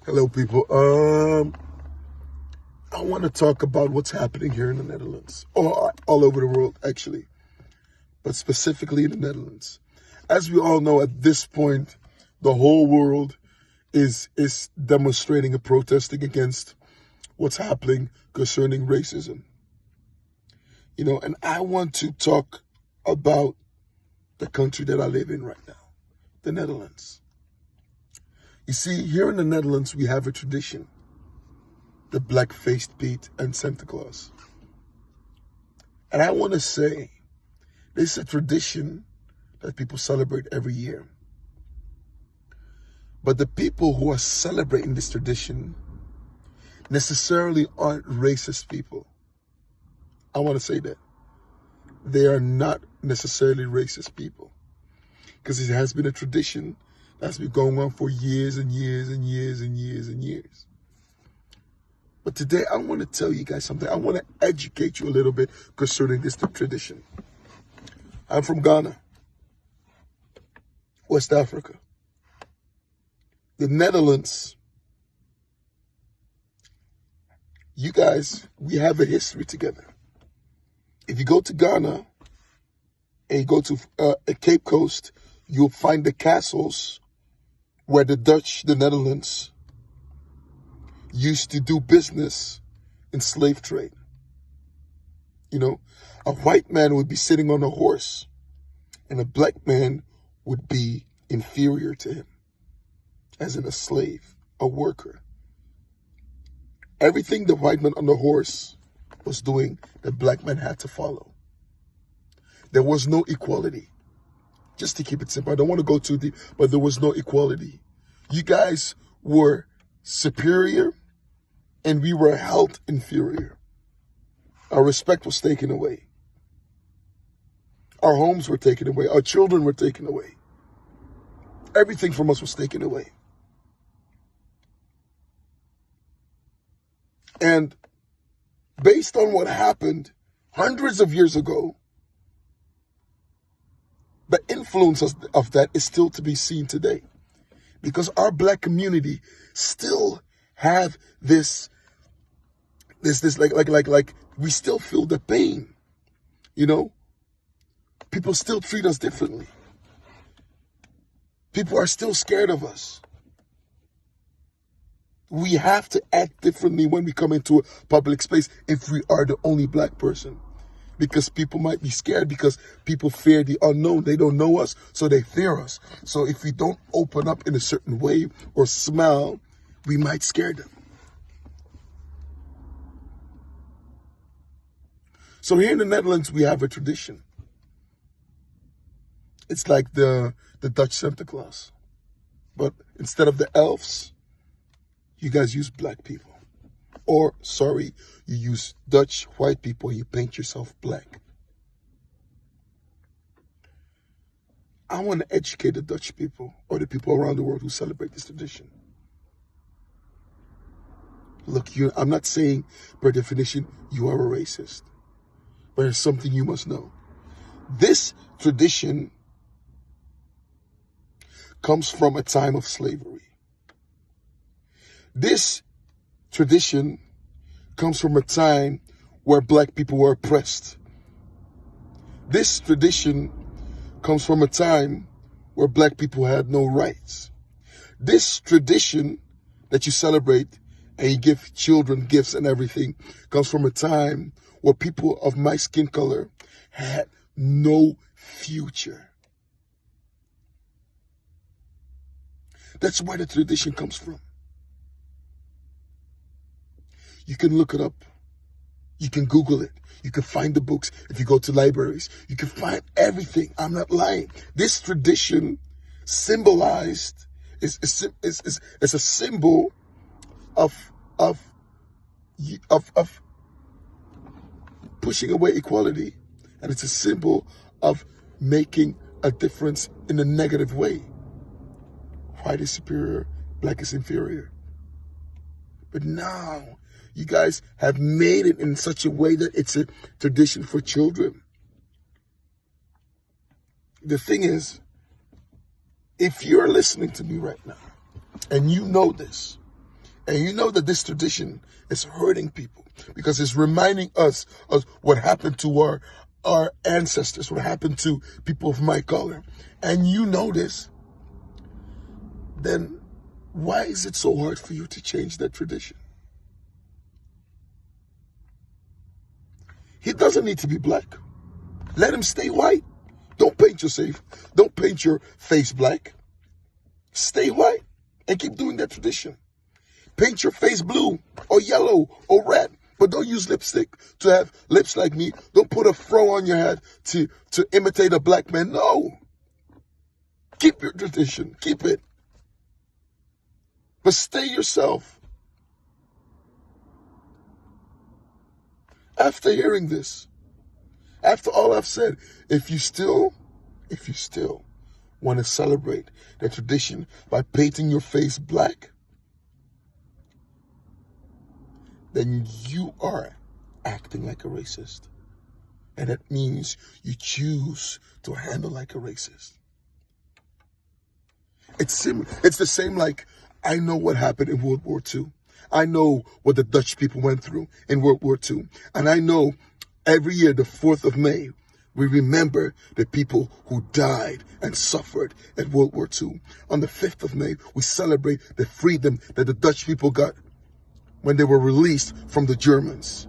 Hello, people. I want to talk about what's happening here in the Netherlands, or all over the world, actually, but specifically in the Netherlands. As we all know, at this point, the whole world is demonstrating and protesting against what's happening concerning racism. You know, and I want to talk about the country that I live in right now, the Netherlands. You see, here in the Netherlands, we have a tradition, the black-faced Pete and Santa Claus. And I want to say, this is a tradition that people celebrate every year. But the people who are celebrating this tradition necessarily aren't racist people. I want to say that. They are not necessarily racist people. Because it has been a tradition that's been going on for years and years and years and years and years. But today I want to tell you guys something. I want to educate you a little bit concerning this tradition. I'm from Ghana, West Africa. The Netherlands, you guys, we have a history together. If you go to Ghana and you go to a Cape Coast, you'll find the castles where the Dutch, the Netherlands, used to do business in slave trade. You know, a white man would be sitting on a horse and a black man would be inferior to him, as in a slave, a worker. Everything the white man on the horse was doing, the black man had to follow. There was no equality. Just to keep it simple, I don't want to go too deep, but there was no equality. You guys were superior and we were held inferior. Our respect was taken away. Our homes were taken away. Our children were taken away. Everything from us was taken away. And based on what happened hundreds of years ago, the influence of that is still to be seen today. Because our black community still have this like we still feel the pain. You know? People still treat us differently. People are still scared of us. We have to act differently when we come into a public space if we are the only black person. Because people might be scared because people fear the unknown. They don't know us, so they fear us. So if we don't open up in a certain way or smile, we might scare them. So here in the Netherlands, we have a tradition. It's like the Dutch Santa Claus. But instead of the elves, you guys use black people. Or, sorry, you use Dutch white people, you paint yourself black. I want to educate the Dutch people or the people around the world who celebrate this tradition. Look, I'm not saying per definition you are a racist, but it's something you must know. This tradition comes from a time of slavery. This tradition comes from a time where black people were oppressed. This tradition comes from a time where black people had no rights. This tradition that you celebrate and you give children gifts and everything comes from a time where people of my skin color had no future. That's where the tradition comes from. You can look it up. You can Google it. You can find the books. If you go to libraries, you can find everything. I'm not lying. This tradition symbolized is a symbol of pushing away equality, and it's a symbol of making a difference in a negative way. White is superior, black is inferior. But now, you guys have made it in such a way that it's a tradition for children. The thing is, if you're listening to me right now, and you know this, And you know that this tradition is hurting people because it's reminding us of what happened to our ancestors, what happened to people of my color. And you know this, then why is it so hard for you to change that tradition? He doesn't need to be black. Let him stay white. Don't paint your face black. Stay white and keep doing that tradition. Paint your face blue or yellow or red, but don't use lipstick to have lips like me. Don't put a fro on your head to imitate a black man. No. Keep your tradition. Keep it. But stay yourself. After hearing this, after all I've said, if you still want to celebrate the tradition by painting your face black, then you are acting like a racist. And that means you choose to handle like a racist. It's the same like, I know what happened in World War II. I know what the Dutch people went through in World War II. And I know every year, the 4th of May, we remember the people who died and suffered at World War II. On the 5th of May, we celebrate the freedom that the Dutch people got when they were released from the Germans.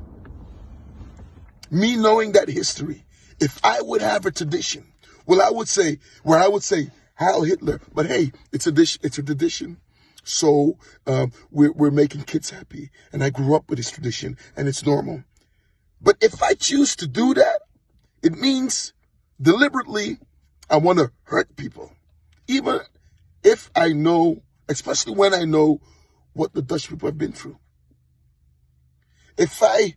Me knowing that history, if I would have a tradition, I would say Heil Hitler, but hey, it's a tradition. So we're making kids happy, and I grew up with this tradition, and it's normal. But if I choose to do that, it means deliberately I want to hurt people. Even if I know, especially when I know what the Dutch people have been through. If I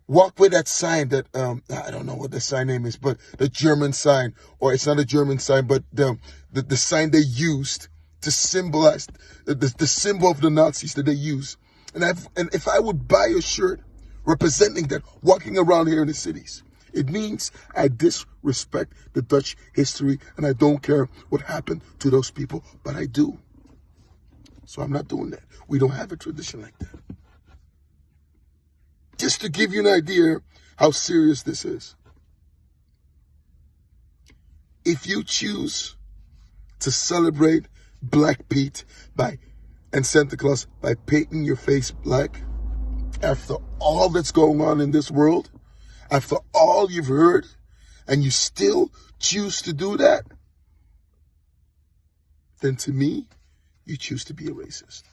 walk with that sign that, I don't know what the sign name is, but the German sign, or it's not a German sign, but the sign they used to symbolize the symbol of the Nazis that they use. And if I would buy a shirt representing that, walking around here in the cities, it means I disrespect the Dutch history, and I don't care what happened to those people, but I do. So I'm not doing that. We don't have a tradition like that. Just to give you an idea how serious this is. If you choose to celebrate Black Pete and Santa Claus by painting your face black, after all that's going on in this world, after all you've heard, and you still choose to do that, then to me, you choose to be a racist.